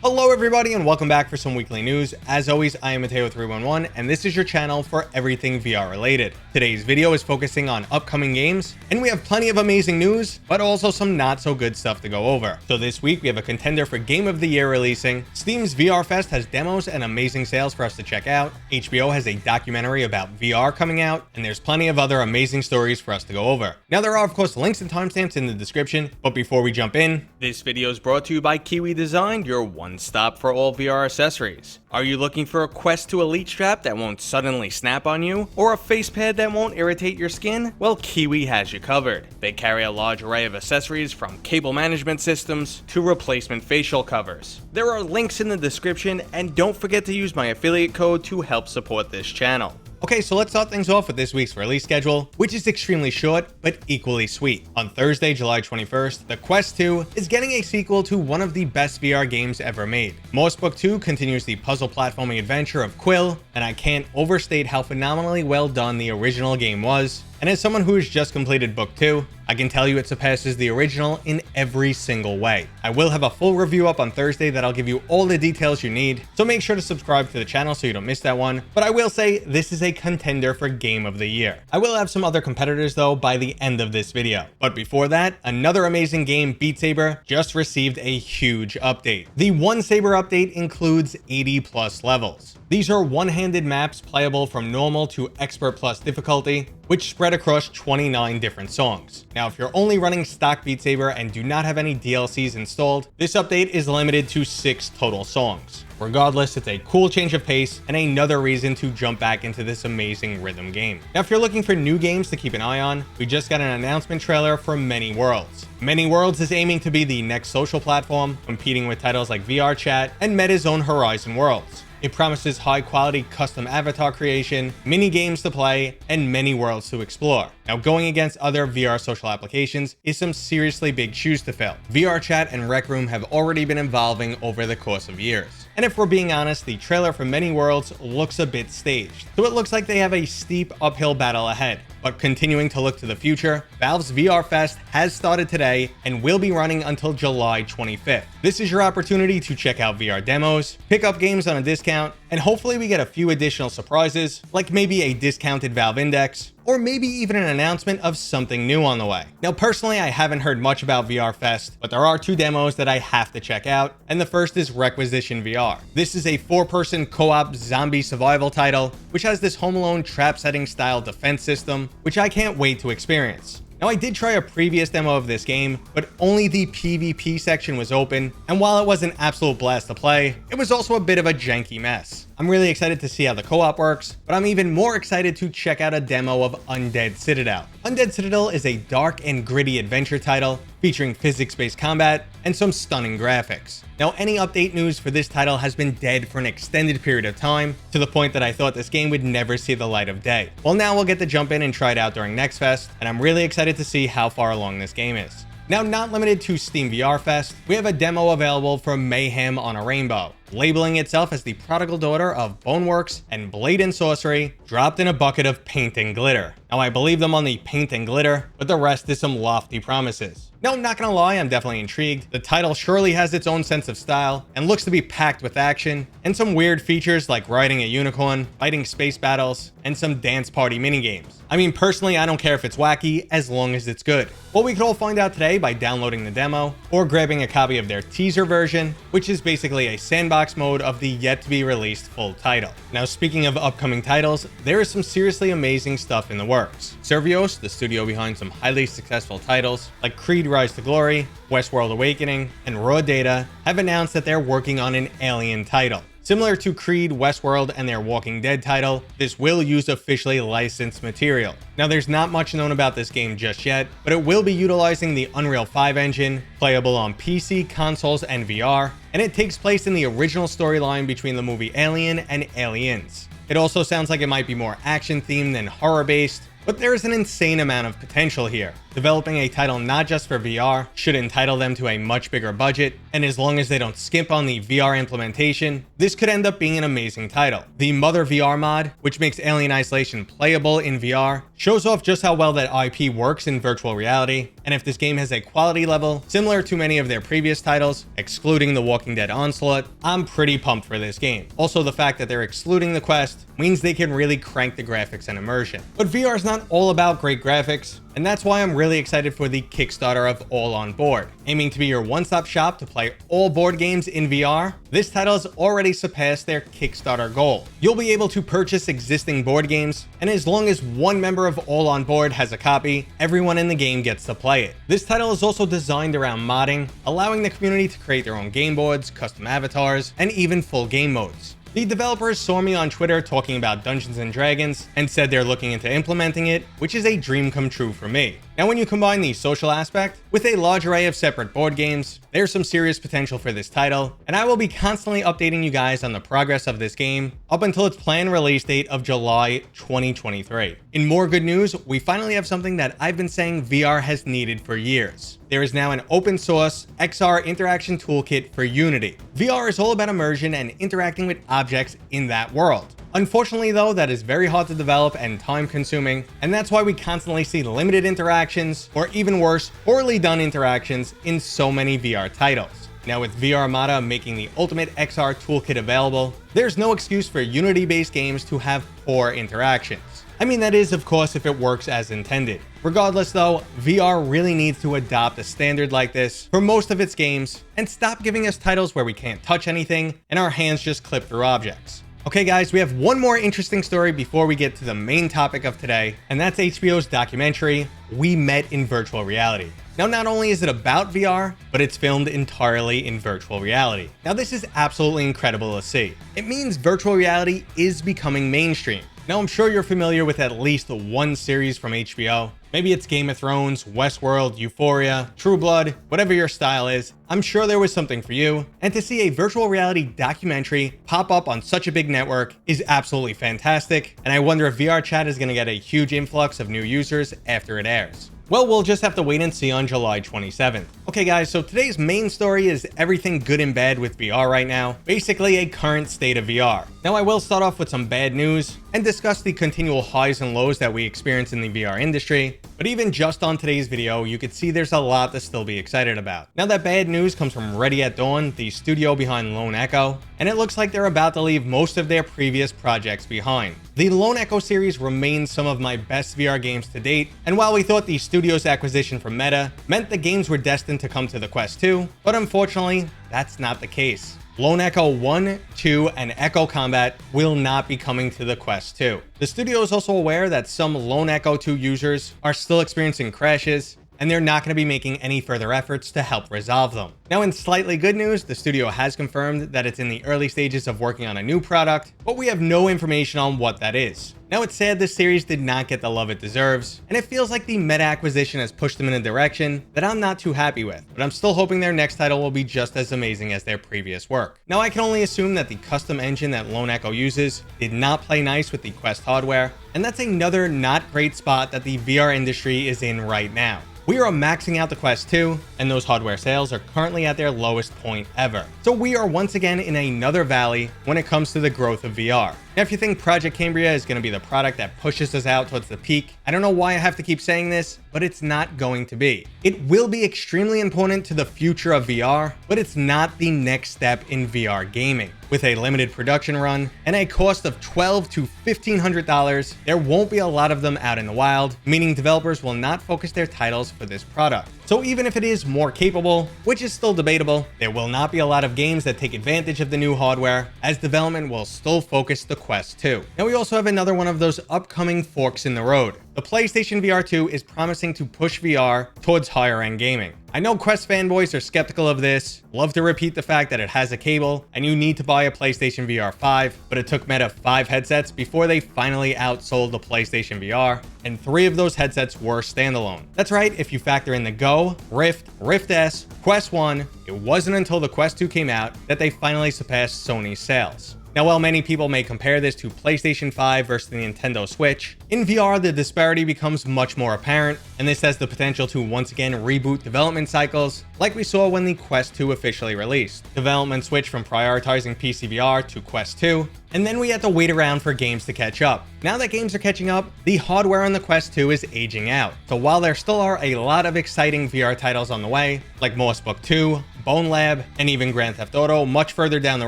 Hello everybody and welcome back for some weekly news. As always, I am Mateo311 and this is your channel for everything VR related. Today's video is focusing on upcoming games, and we have plenty of amazing news, but also some not so good stuff to go over. So this week we have a contender for Game of the Year releasing, Steam's VR Fest has demos and amazing sales for us to check out, HBO has a documentary about VR coming out, and there's plenty of other amazing stories for us to go over. Now there are of course links and timestamps in the description, but before we jump in, this video is brought to you by Kiwi Design, your one stop for all VR accessories. Are you looking for a Quest 2 Elite strap that won't suddenly snap on you, or a face pad that won't irritate your skin? Well, Kiwi has you covered. They carry a large array of accessories from cable management systems to replacement facial covers. There are links in the description, and don't forget to use my affiliate code to help support this channel. Okay, so let's start things off with this week's release schedule, which is extremely short, but equally sweet. On Thursday, July 21st, the Quest 2 is getting a sequel to one of the best VR games ever made. Morse Book 2 continues the puzzle platforming adventure of Quill, and I can't overstate how phenomenally well done the original game was. And as someone who has just completed Book 2, I can tell you it surpasses the original in every single way. I will have a full review up on Thursday that'll give you all the details you need, so make sure to subscribe to the channel so you don't miss that one. But I will say this is a contender for Game of the Year. I will have some other competitors though by the end of this video. But before that, another amazing game, Beat Saber, just received a huge update. The One Saber update includes 80 plus levels. These are one-handed maps playable from normal to expert plus difficulty, which spread across 29 different songs. Now, if you're only running stock Beat Saber and do not have any DLCs installed, this update is limited to 6 total songs. Regardless, it's a cool change of pace and another reason to jump back into this amazing rhythm game. Now, if you're looking for new games to keep an eye on, we just got an announcement trailer for Many Worlds. Many Worlds is aiming to be the next social platform, competing with titles like VR Chat and Meta's own Horizon Worlds. It promises high-quality custom avatar creation, mini games to play, and many worlds to explore. Now, going against other VR social applications is some seriously big shoes to fill. VR Chat and Rec Room have already been evolving over the course of years. And if we're being honest, the trailer for Many Worlds looks a bit staged. So it looks like they have a steep uphill battle ahead. But continuing to look to the future, Valve's VR Fest has started today and will be running until July 25th. This is your opportunity to check out VR demos, pick up games on a discount, and hopefully we get a few additional surprises, like maybe a discounted Valve Index, or maybe even an announcement of something new on the way. Now, personally, I haven't heard much about VR Fest, but there are 2 demos that I have to check out, and the first is Requisition VR. This is a 4-person co-op zombie survival title, which has this Home Alone trap setting style defense system, which I can't wait to experience. Now, I did try a previous demo of this game, but only the PvP section was open, and while it was an absolute blast to play, it was also a bit of a janky mess. I'm really excited to see how the co-op works, but I'm even more excited to check out a demo of Undead Citadel. Undead Citadel is a dark and gritty adventure title featuring physics-based combat and some stunning graphics. Now, any update news for this title has been dead for an extended period of time, to the point that I thought this game would never see the light of day. Well, now we'll get to jump in and try it out during Next Fest, and I'm really excited to see how far along this game is. Now, not limited to Steam VR Fest, we have a demo available for Mayhem on a Rainbow. Labeling itself as the prodigal daughter of Boneworks and Blade and Sorcery, dropped in a bucket of paint and glitter. Now, I believe them on the paint and glitter, but the rest is some lofty promises. Now, not gonna lie, I'm definitely intrigued. The title surely has its own sense of style and looks to be packed with action and some weird features like riding a unicorn, fighting space battles, and some dance party minigames. I mean, personally, I don't care if it's wacky as long as it's good. Well, we could all find out today by downloading the demo or grabbing a copy of their teaser version, which is basically a sandbox mode of the yet to be released full title. Now, speaking of upcoming titles, there is some seriously amazing stuff in the works. Survios, the studio behind some highly successful titles like Creed Rise to Glory, Westworld Awakening, and Raw Data, have announced that they're working on an Alien title. Similar to Creed, Westworld, and their Walking Dead title, this will use officially licensed material. Now, there's not much known about this game just yet, but it will be utilizing the Unreal 5 engine, playable on PC, consoles, and VR, and it takes place in the original storyline between the movie Alien and Aliens. It also sounds like it might be more action-themed than horror-based, but there is an insane amount of potential here. Developing a title not just for VR should entitle them to a much bigger budget, and as long as they don't skimp on the VR implementation, this could end up being an amazing title. The Mother VR mod, which makes Alien Isolation playable in VR, shows off just how well that IP works in virtual reality, and if this game has a quality level similar to many of their previous titles, excluding The Walking Dead Onslaught, I'm pretty pumped for this game. Also, the fact that they're excluding the Quest means they can really crank the graphics and immersion. But VR is not all about great graphics, and that's why I'm really excited for the Kickstarter of All On Board. Aiming to be your one-stop shop to play all board games in VR, this title has already surpassed their Kickstarter goal. You'll be able to purchase existing board games, and as long as one member of All On Board has a copy, everyone in the game gets to play it. This title is also designed around modding, allowing the community to create their own game boards, custom avatars, and even full game modes. The developers saw me on Twitter talking about Dungeons & Dragons and said they're looking into implementing it, which is a dream come true for me. Now, when you combine the social aspect with a large array of separate board games, there's some serious potential for this title, and I will be constantly updating you guys on the progress of this game up until its planned release date of July 2023. In more good news, we finally have something that I've been saying VR has needed for years. There is now an open source XR interaction toolkit for Unity. VR is all about immersion and interacting with objects in that world. Unfortunately though, that is very hard to develop and time consuming, and that's why we constantly see limited interactions, or even worse, poorly done interactions in so many VR titles. Now with VR making the ultimate XR toolkit available, there's no excuse for Unity-based games to have poor interactions. I mean, that is of course if it works as intended. Regardless though, VR really needs to adopt a standard like this for most of its games and stop giving us titles where we can't touch anything and our hands just clip through objects. Okay guys, we have one more interesting story before we get to the main topic of today, and that's HBO's documentary, We Met in Virtual Reality. Now, not only is it about VR, but it's filmed entirely in virtual reality. Now, this is absolutely incredible to see. It means virtual reality is becoming mainstream. Now, I'm sure you're familiar with at least one series from HBO. Maybe it's Game of Thrones, Westworld, Euphoria, True Blood, whatever your style is. I'm sure there was something for you. And to see a virtual reality documentary pop up on such a big network is absolutely fantastic. And I wonder if VR chat is going to get a huge influx of new users after it airs. Well, we'll just have to wait and see on July 27th. Okay guys, so today's main story is everything good and bad with VR right now. Basically a current state of VR. Now I will start off with some bad news and discuss the continual highs and lows that we experience in the VR industry. But even just on today's video, you could see there's a lot to still be excited about. Now that bad news comes from Ready at Dawn, the studio behind Lone Echo, and it looks like they're about to leave most of their previous projects behind. The Lone Echo series remains some of my best VR games to date, and while we thought the studio's acquisition from Meta meant the games were destined to come to the Quest 2, but unfortunately, that's not the case. Lone Echo 1, 2, and Echo Combat will not be coming to the Quest 2. The studio is also aware that some Lone Echo 2 users are still experiencing crashes, and they're not going to be making any further efforts to help resolve them. Now, in slightly good news, the studio has confirmed that it's in the early stages of working on a new product, but we have no information on what that is. Now, it's sad this series did not get the love it deserves, and it feels like the Meta acquisition has pushed them in a direction that I'm not too happy with, but I'm still hoping their next title will be just as amazing as their previous work. Now, I can only assume that the custom engine that Lone Echo uses did not play nice with the Quest hardware, and that's another not great spot that the VR industry is in right now. We are maxing out the Quest 2, and those hardware sales are currently at their lowest point ever. So we are once again in another valley when it comes to the growth of VR. Now, if you think Project Cambria is going to be the product that pushes us out towards the peak, I don't know why I have to keep saying this, but it's not going to be. It will be extremely important to the future of VR, but it's not the next step in VR gaming. With a limited production run and a cost of $1,200 to $1,500, there won't be a lot of them out in the wild, meaning developers will not focus their titles for this product. So even if it is more capable, which is still debatable, there will not be a lot of games that take advantage of the new hardware, as development will still focus the Quest 2. Now we also have another one of those upcoming forks in the road. The PlayStation VR 2 is promising to push VR towards higher end gaming. I know Quest fanboys are skeptical of this, love to repeat the fact that it has a cable and you need to buy a PlayStation VR 5, but it took Meta 5 headsets before they finally outsold the PlayStation VR, and 3 of those headsets were standalone. That's right, if you factor in the Go, Rift, Rift S, Quest 1, it wasn't until the Quest 2 came out that they finally surpassed Sony's sales. Now, while many people may compare this to PlayStation 5 versus the Nintendo Switch, in VR the disparity becomes much more apparent, and this has the potential to once again reboot development cycles, like we saw when the Quest 2 officially released. Development switched from prioritizing PCVR to Quest 2, And then we had to wait around for games to catch up. Now that games are catching up, the hardware on the Quest 2 is aging out. So while there still are a lot of exciting VR titles on the way, like Moss Book 2, Bone Lab, and even Grand Theft Auto much further down the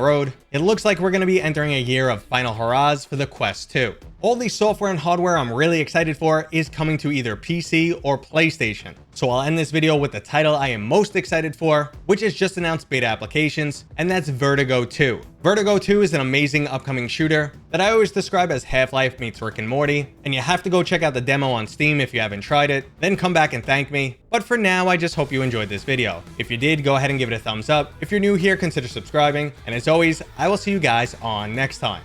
road, it looks like we're going to be entering a year of final hurrahs for the Quest 2. All the software and hardware I'm really excited for is coming to either PC or PlayStation. So I'll end this video with the title I am most excited for, which is just announced beta applications, and that's Vertigo 2. Vertigo 2 is an amazing upcoming shooter that I always describe as Half-Life meets Rick and Morty, and you have to go check out the demo on Steam if you haven't tried it, then come back and thank me. But for now, I just hope you enjoyed this video. If you did, go ahead and give it a thumbs up. If you're new here, consider subscribing, and as always, I will see you guys on next time.